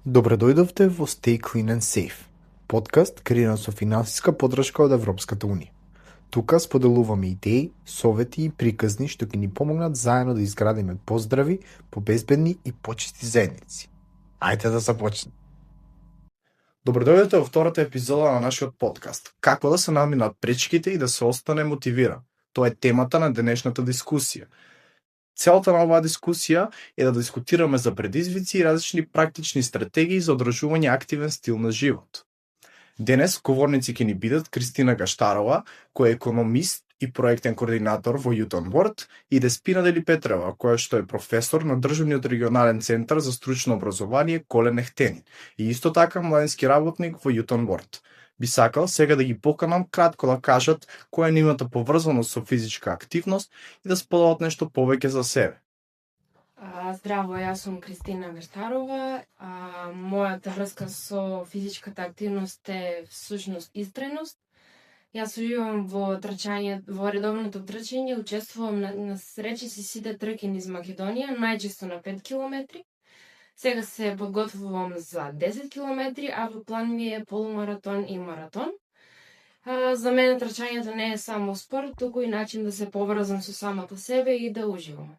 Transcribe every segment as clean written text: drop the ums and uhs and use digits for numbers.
Добре дојдовте во Stay Clean and Safe, подкаст креиран со финансиска поддршка од Европската Унија. Тука споделуваме идеи, совети и приказни што ќе ни помогнат заедно да изградиме поздрави, побезбедни и почисти заедници. Ајде да започнеме. Добре дојдовте во втората епизода на нашиот подкаст. Како да се надминат пречките и да се остане мотивиран. Тоа е темата на денешната дискусија. Целта на оваа дискусија е да дискутираме за предизвици и различни практични стратегии за одржување активен стил на живот. Денес говорници ќе ни бидат Кристина Гаштарова, која е економист и проектен координатор во Јутон Ворд, и Деспина Дели Петрова, која што е професор на Државниот регионален центар за стручно образование Колен Ехтенин и исто така младински работник во Јутон Ворд. Би сакал сега да ги поканам кратко да кажат која е нивната поврзаност со физичка активност и да споделат нешто повеќе за себе. Здраво, јас сум Кристина Гаштарова. Мојата врска со физичката активност е всушност истреност. Јас уживам во трчање, во редовното трчање, учествувам на речиси сите трки низ Македонија, најчесто на 5 километри. Сега се подготвувам за 10 километри, а во план ми е полумаратон и маратон. За мене трчањето не е само спорт, туку и начин да се поврзам со самата себе и да уживам.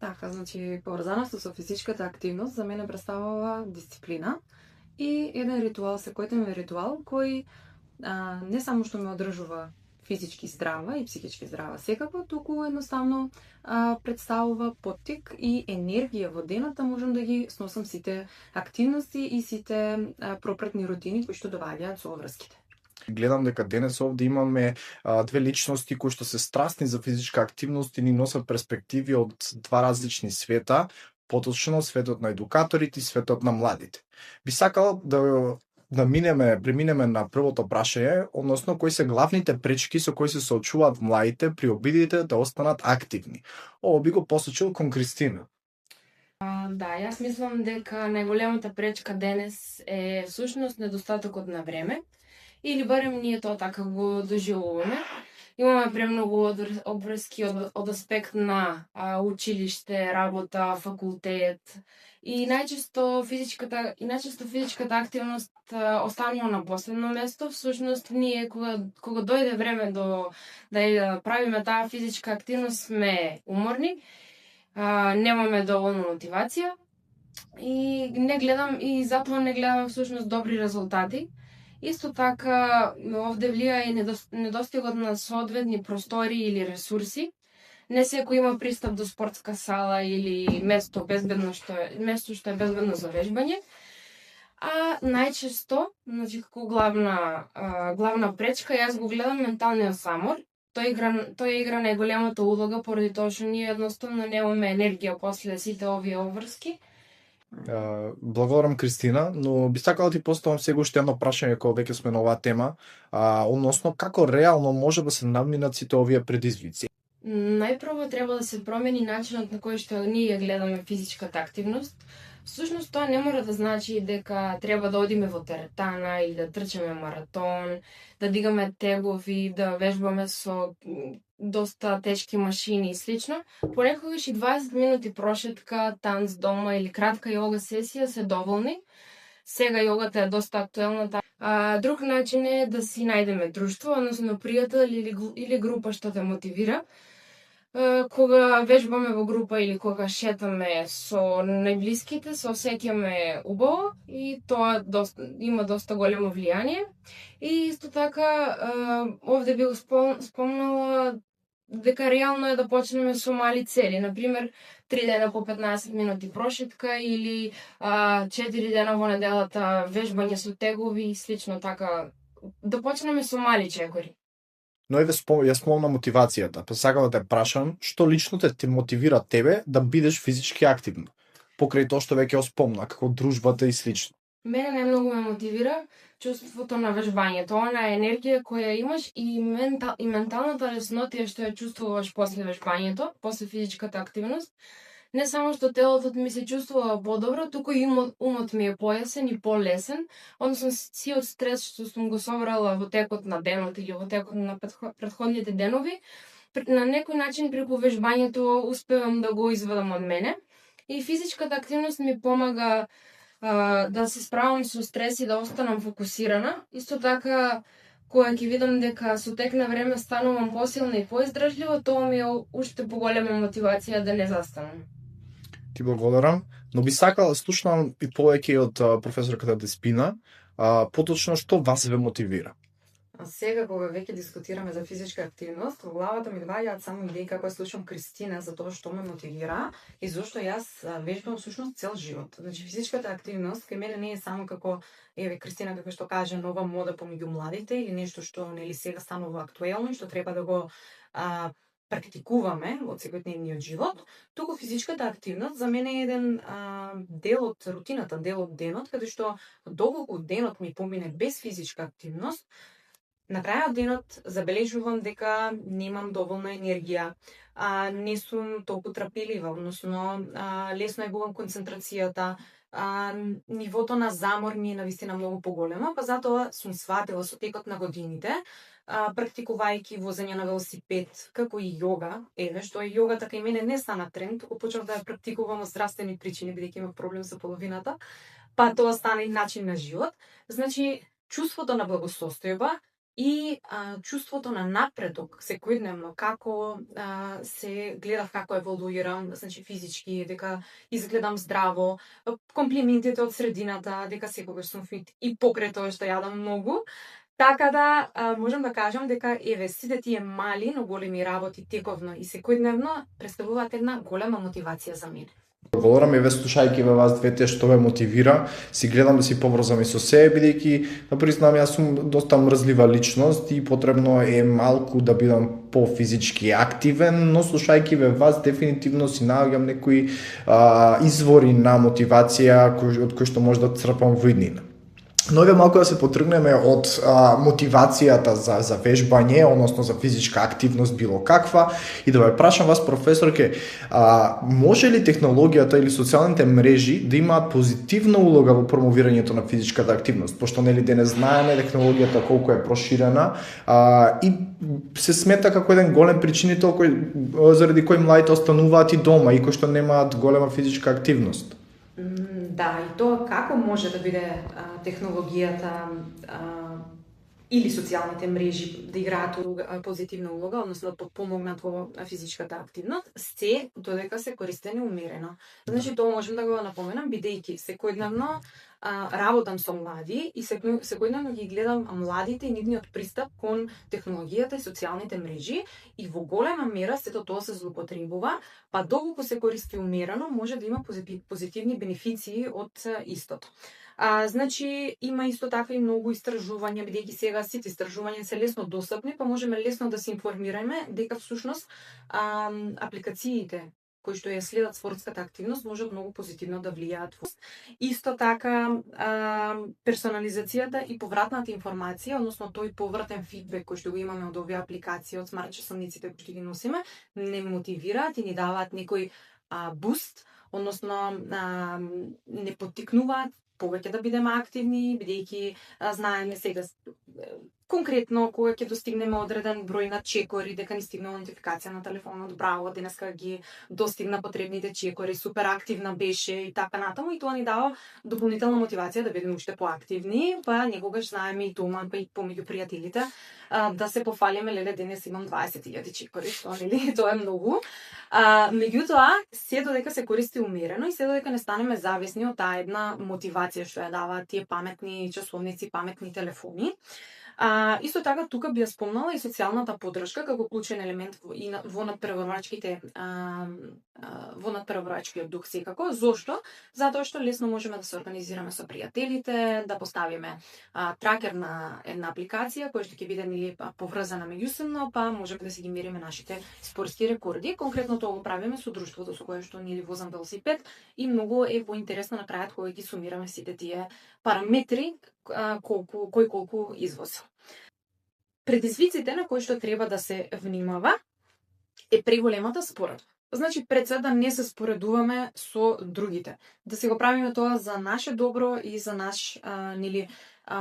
Така, значи, поврзаноста со физичката активност за мене представува дисциплина и еден ритуал, секојдневен ритуал кој не само што ме одржува физички здрава и психички здрава секако, туку едноставно представува поттик и енергија во денот, можам да ги сносам сите активности и сите пропратни рутини кои што доваѓаат со врските. Гледам дека денес овде имаме две личности кои што се страстни за физичка активност и ни носат перспективи од два различни света, поточно светот на едукаторите и светот на младите. Би сакал да преминеме на првото прашање, односно кои се главните пречки со кои се соочуваат младите при обидите да останат активни. Ово би го посочил кон Кристина. Да, јас мислам дека најголемата пречка денес е всушност недостатокот на време, или барем ние тоа така го доживуваме. Имаме премногу обврски од аспект на училиште, работа, факултет и најчесто физичката активност останува на последно место. Всушност ние кога дојде време да правиме таа физичка активност сме уморни, немаме доволно мотивација и затоа не гледаме всушност добри резултати. Исто така, овде влија и недостигот на соодветни простори или ресурси. Не секој има пристап до спортска сала или место што е безбедно за вежбање. А најчесто, значи како главна пречка, јас го гледам менталниот замор. Тој игра најголемата улога поради тоа што ние едноставно немаме енергија после сите овие обврски. Благодарам, Кристина, но би сакала да ти поставам сега уште едно прашање кога веќе сме на оваа тема, односно како реално може да се надминат сите овие предизвици? Најпрво треба да се промени начинот на кој што ние гледаме физичката активност. Всушност тоа не мора да значи дека треба да одиме во теретана или да трчаме маратон, да дигаме тегови, да вежбаме со доста тешки машини и слично. Понекогаш и 20 минути прошетка, танц дома или кратка јога сесија се доволни. Сега јогата е доста актуелна. Друг начин е да си најдеме друштво, односно пријател или група што те мотивира. Кога вежбаме во група или кога шетаме со најблиските, се осеќаме убаво и тоа има доста големо влијание. И исто така, овде би спомнала дека реално е да почнеме со мали цели. Например, 3 дена по 15 минути прошетка или 4 дена во неделата вежбање со тегови и слично така. Да почнеме со мали чекори. Но еве ја спомна мотивацијата. Па сакам да те прашам, што лично те мотивира тебе да бидеш физички активна? Покрај тоа што веќе спомна, како дружбата и слично. Мене најмногу ме мотивира чувството на вежбањето, она енергија која имаш и менталната леснотија што ја чувствуваш после вежбањето, после физичката активност. Не само што телото ми се чувствува подобро, туку и умот ми е појасен и полесен, односно сиот стрес што сум го собрала во текот на денот или во текот на претходните денови, на некој начин преку вежбањето успевам да го извадам од мене. И физичката активност ми помага да се справам со стрес и да останам фокусирана. Исто така, кога ќе видам дека со тек на време станувам посилна и поиздржлива, тоа ми е уште поголема мотивација да не застанам. Ти благодарам, но би сакала да слушнам и повеќе од професорката Деспина, поточно што вас ве мотивира? Сега, кога веќе дискутираме за физичка активност, во главата ми доаѓаат само идеи како слушам Кристина за тоа што ме мотивира и зошто јас вежбам всушност цел живот. Значи, физичката активност кај мене не е само како, еве, Кристина како што каже, нова мода помеѓу младите или нешто што нели сега станува актуелно и што треба да го практикуваме од секојдневниот живот, туку физичката активност за мене е еден дел од рутината, дел од денот, каде што доколку денот ми помине без физичка активност, на крајот денот забележувам дека немам доволна енергија, не сум толку трпелива, односно лесно е губам концентрацијата, нивото на замор ми е навистина многу поголемо, па затоа сум сватила со текот на годините, практикувајќи возење на велосипед, како и јога, еве, што и јогата кај мене не стана тренд, туку почнав да ја практикувам од здравствени причини, бидејќи имав проблем со половината, па тоа стана и начин на живот. Значи, чувството на благосостојба и чувството на напредок секојдневно, како се гледав како еволуирам, значи физички, дека изгледам здраво, комплиментите од средината, дека секогаш сум фит и покрај тоа што јадам многу. Така да можам да кажам дека еве сите тие мали, но големи работи тековно и секојдневно представуваат една голема мотивација за мене. Благодарам, еве слушајќи ве вас двете што ме мотивира, си гледам да си поврзам и со себе, бидејќи да признам јас сум доста мрзлива личност и потребно е малку да бидам по-физички активен, но слушајќи ве вас дефинитивно си наоѓам некои извори на мотивација од кои што може да црпам во иднина. Но еве малку да се потргнеме од мотивацијата за вежбање, односно за физичка активност било каква, и да ве прашам вас, професорке, може ли технологијата или социјалните мрежи да имаат позитивна улога во промовирањето на физичката активност, пошто нели денес знаеме технологијата колку е проширена и се смета како еден голем причинител заради кој младите остануваат и дома и кои што немаат голема физичка активност? Да, и тоа како може да биде технологијата или социјалните мрежи да играат позитивна улога, односно да помогнат во физичката активност, се додека се користени умерено. Значи, тоа можем да го напоменам, бидејќи секојдневно работам со млади и секојдневно ги гледам младите и нивниот пристап кон технологијата и социјалните мрежи и во голема мера сето тоа се злоупотребува, па доколку се користи умерено може да има позитивни бенефиции од истото. Значи, има исто така и многу истражувања, бидејќи сега сите истражувања се лесно достапни, па можеме лесно да се информираме дека всушност апликациите кои што ја следат спортската активност можат многу позитивно да влијаат. Исто така персонализацијата и повратната информација, односно тој повратен фидбек кој што го имаме од овие апликации, од смарт часовниците кои што ги носиме, не мотивираат и ни даваат некој буст, односно не поттикнуваат повеќе да бидеме активни, бидејќи знаеме сега конкретно кога ќе достигнеме одреден број на чекори, дека ни стигнала нотификација на телефонот, браво, денеска ги достигна потребните чекори, супер активна беше и така натаму, и тоа ни дава дополнителна мотивација да бидеме уште поактивни, па некогаш знаеме и дома, па и помеѓу пријателите, да се пофалиме, леле, денес имам 20.000 чекори, тоа е многу. Меѓутоа, се додека се користи умерено и се додека не станеме зависни од таа една мотивација што ја даваат тие паметни часовници, паметни телефони. Исто така тука би ја спомнала и социјалната поддршка како клучен елемент во надпреварувачкиот дух секако. Зошто? Затоа што лесно можеме да се организираме со пријателите, да поставиме тракер на една апликација која што ќе биде нели поврзана меѓусебно, па можеме да си ги мериме нашите спортски рекорди. Конкретно тоа го правиме со друштвото со кое што ние возам велосипед и многу е поинтересно на крајот кога ги сумираме сите тие параметри кој колку извозил. Предизвиците на кои што треба да се внимава е преголемата споредба. Значи, пред се да не се споредуваме со другите. Да се го правиме тоа за наше добро и за наш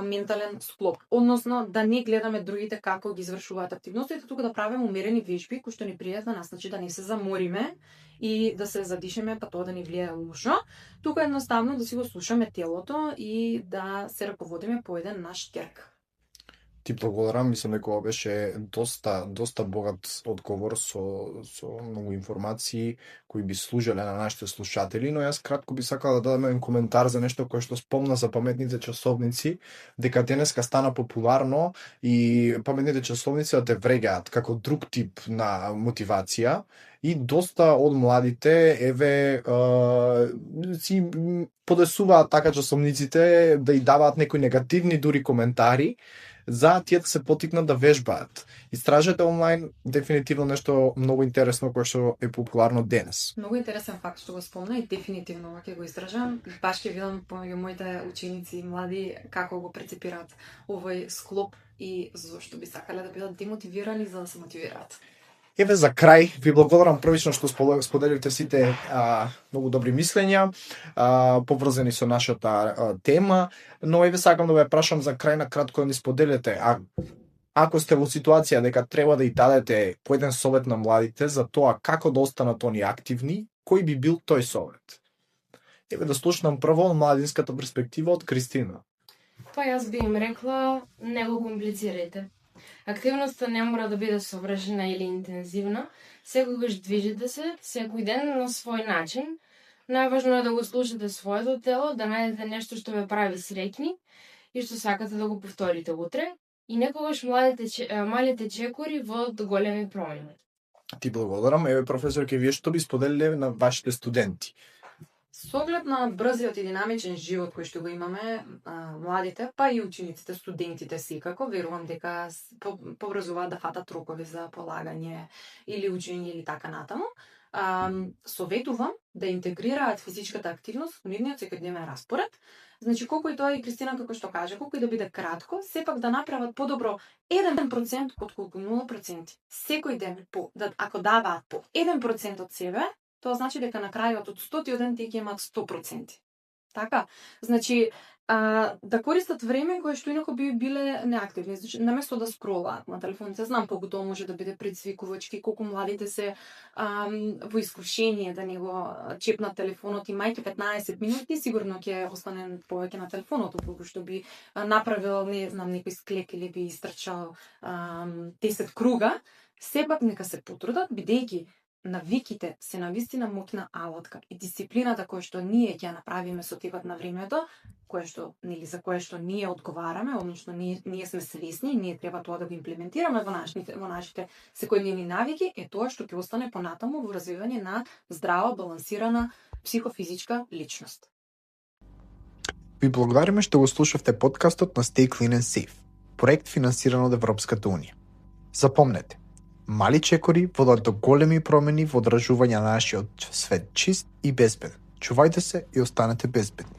ментален склоп, односно да не гледаме другите како ги извршуваат активностите, туку да правиме умерени вежби кои што ни пријат на нас, значи да не се замориме и да се задишеме, па тоа да ни влијае лошо. Тука едноставно да си го слушаме телото и да се раководиме по еден наш терк. Ти благодарам, мислам дека ова беше доста богат одговор со многу информации кои би служеле на нашите слушатели, но јас кратко би сакал да дадам еден коментар за нешто кое што спомна за паметните часовници, дека денеска стана популарно и паметните часовници да те врегаат како друг тип на мотивација и доста од младите си подесуваат така часовниците да и даваат некои негативни дури коментари за тие да се потикнат да вежбаат. Истражете онлайн дефинитивно нешто многу интересно кое што е популарно денес. Многу интересен факт што го спомна и дефинитивно ќе го истражам. Баш ќе видам помеѓу моите ученици и млади како го прецепираат овој склоп и зошто би сакале да бидат демотивирани за да се мотивираат. Еве за крај, ви благодарам првично што споделивте сите многу добри мислења, поврзани со нашата тема, но еве сакам да ве прашам за крај на кратко да ни споделите, ако сте во ситуација дека треба да и дадете по еден совет на младите за тоа како да останат они активни, кој би бил тој совет? Еве да слушнам прво младинската перспектива од Кристина. Па јас би им рекла, не го комплицирајте. Активноста не мора да биде совршена или интензивна, секогаш движите се, секој ден на свој начин. Најважно е да го слушате своето тело, да најдете нешто што ве прави среќни и што сакате да го повторите утре. И некогаш малите чекори водат до големи промени. Ти благодарам. Еве професорке, вие што би споделиле на вашите студенти? Со оглед на брзиот и динамичен живот кој што го имаме, младите, па и учениците, студентите секако, верувам дека побрзуваат да фатат рокови за полагање или учење или така натаму. Советувам да интегрираат физичката активност во нивниот секојдневен распоред. Значи, колку и тоа и Кристина како што каже, колку и да биде кратко, сепак да направат подобро 1% отколку 0%. Секој ден ако даваат по 1% од себе, тоа значи дека на крајот од 100 ден тие ќе имаат 100%. Така, значи да користат време кое што инаку би биле неактивни. Значи, наместо да скролаат на телефоните, знам колку тоа може да биде предизвикувачки, колку младите се во искушение да не го чепнат телефонот и мајке 15 минути, сигурно ќе остане повеќе на телефонот, колку што би направил, не знам, некој склек или би истрчал 10 круга. Сепак нека се потрудат, бидејќи навиките се навистина моќна алатка и дисциплината која што ние ќе направиме со текот на времето, за кое што ние одговараме, односно ние сме свесни и ние треба тоа да го имплементираме во нашите секојдневни навики, е тоа што ќе остане понатаму во развивање на здрава, балансирана психофизичка личност. Ви благодариме што го слушавте подкастот на Stay Clean and Safe, проект финансиран од Европската Унија. Запомнете, мали чекори водат до големи промени во одржување на нашиот свет чист и безбеден. Чувајте се и останете безбедни.